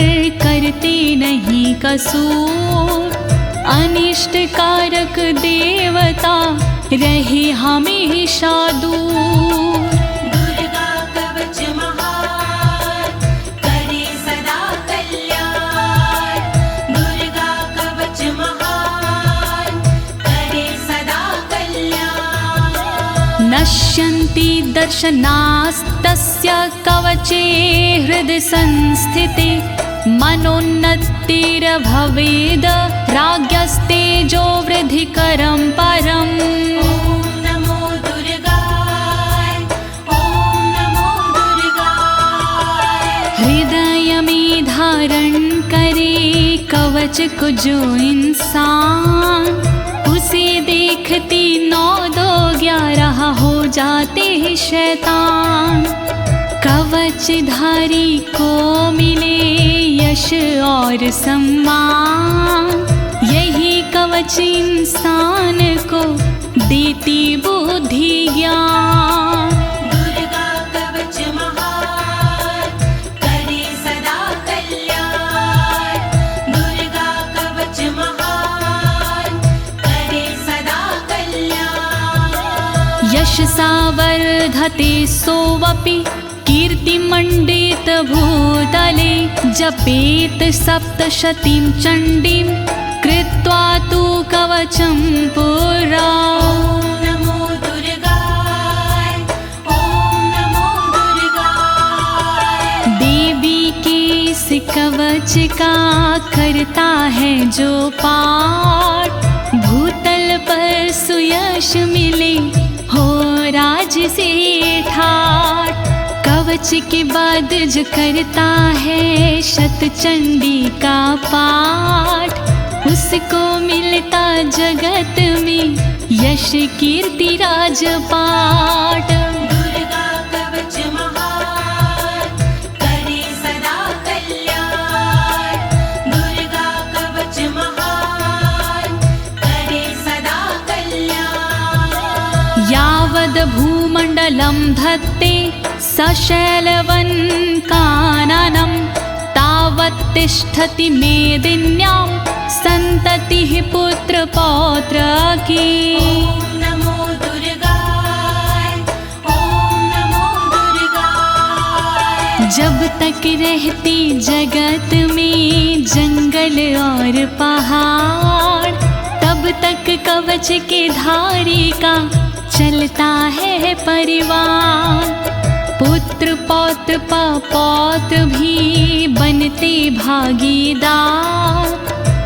[SPEAKER 2] करते नहीं कसूर, अनिष्ट कारक देवता रहे हमेशा दूर।
[SPEAKER 1] दुर्गा कवच महान करे सदा कल्याण, दुर्गा कवच महान करे सदा कल्याण।
[SPEAKER 2] नश्यन्ति दर्शनास्तस्य कवचे हृदि संस्थिते, मनोन्नतिर्भवेद राज्ञस्तेजो वृद्धिकरं परम्।
[SPEAKER 1] ओम नमो दुर्गाय, ओम नमो दुर्गाय।
[SPEAKER 2] हृदय में धारण करे कवच को जो इंसान, उसे देखती 9 2 11 हो जाते हैं शैतान। कवचधारी को मिले यश और सम्मान, यही कवच इंसान को देती बुद्धि ज्ञान।
[SPEAKER 1] दुर्गा कवच महान करे सदा कल्याण, दुर्गा कवच महान करे सदा कल्याण।
[SPEAKER 2] यशसा वर्धते सोऽपि कीर्तिमण्डित भूतले, जपेत सप्तशतीं चण्डीं कृत्वा तु कवचं पुरा।
[SPEAKER 1] ओम नमो दुर्गाय, ओम नमो दुर्गाय।
[SPEAKER 2] देवी के इस कवच का करता है जो पाठ, भूतल पर सुयश मिले हो राज से ठाठ। कवच के बाद जो करता है शतचंडी का पाठ, उसको मिलता जगत में यश कीर्ति राजपाट।
[SPEAKER 1] दुर्गा कवच महान करे सदा कल्याण, दुर्गा कवच महान करे सदा कल्याण।
[SPEAKER 2] यावद् भूमण्डलं धत्ते सशैलवन् काननं, तावत् तिष्ठति मेदिन्यां सन्ततिः पुत्र पौत्र की।
[SPEAKER 1] ओम नमो दुर्गाय, ओम नमो दुर्गाय।
[SPEAKER 2] जब तक रहती जगत में जंगल और पहाड़, तब तक कवच के धारी का चलता है परिवार। पुत्र पौत्र पौत्र भी बनते भागीदार,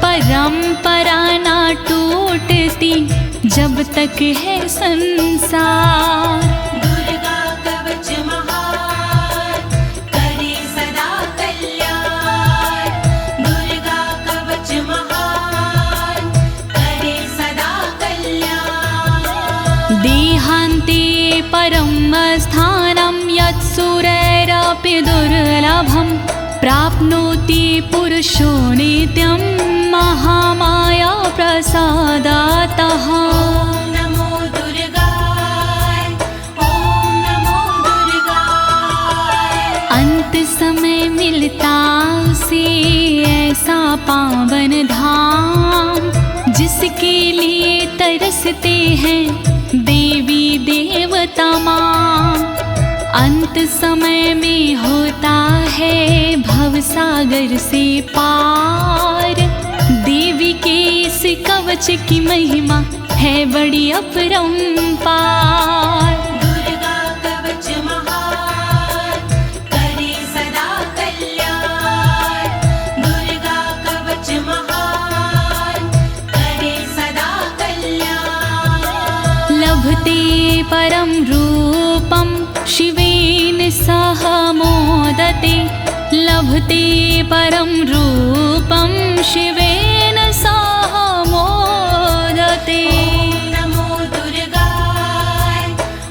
[SPEAKER 2] परंपरा ना टूटती जब तक है संसार।
[SPEAKER 1] दुर्गा कवच महान करे सदा कल्याण, दुर्गा कवच महान करे सदा कल्याण।
[SPEAKER 2] देहान्ते परं स्थानं यत्सुरैरपि दुर्लभं, प्राप्नोति पुरुषो नित्यं महामाया प्रसादातः।
[SPEAKER 1] ओम नमो दुर्गाय, ओम नमो दुर्गाय।
[SPEAKER 2] अंत समय मिलता उसे ऐसा पावन धाम, जिसके लिए तरसते हैं देवी देवता माँ। अंत समय में होता है भवसागर से पार। देवी के इस कवच की महिमा है बड़ी अपरंपार।
[SPEAKER 1] दुर्गा कवच महान, करे सदा कल्याण। दुर्गा कवच महान, करे सदा कल्याण।
[SPEAKER 2] लभते परम रूपम शिवेन सह मोदते। लभते परम रूपम शिवेन सह मोदते।
[SPEAKER 1] नमो दुर्गाय,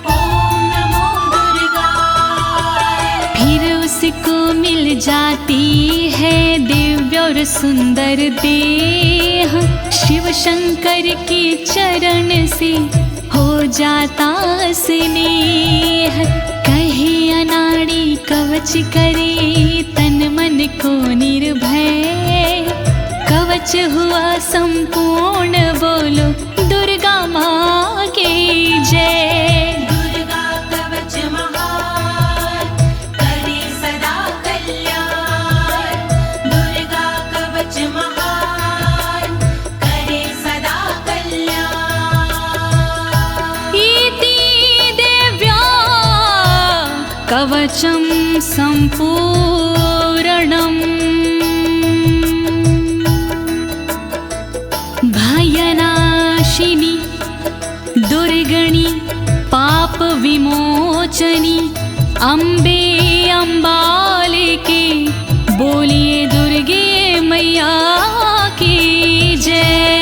[SPEAKER 1] ओम नमो दुर्गाय।
[SPEAKER 2] फिर उसको मिल जाती है दिव्य और सुंदर देह। शिव शंकर के चरण से हो जाता स्नेह। कहे अनाड़ी कवच करे तन मन को निर्भय। कवच हुआ संपूर्ण, बोलो दुर्गा माँ की जय।
[SPEAKER 1] दुर्गा कवच महान, करे सदा कल्याण। दुर्गा कवच महान, करे सदा कल्याण।
[SPEAKER 2] इति देव्या कवचं सम्पूर्णम्। भयनाशिनी दुर्गणि पाप विमोचनी अम्बे अम्बालिके। बोलिए दुर्गे मैया की जय।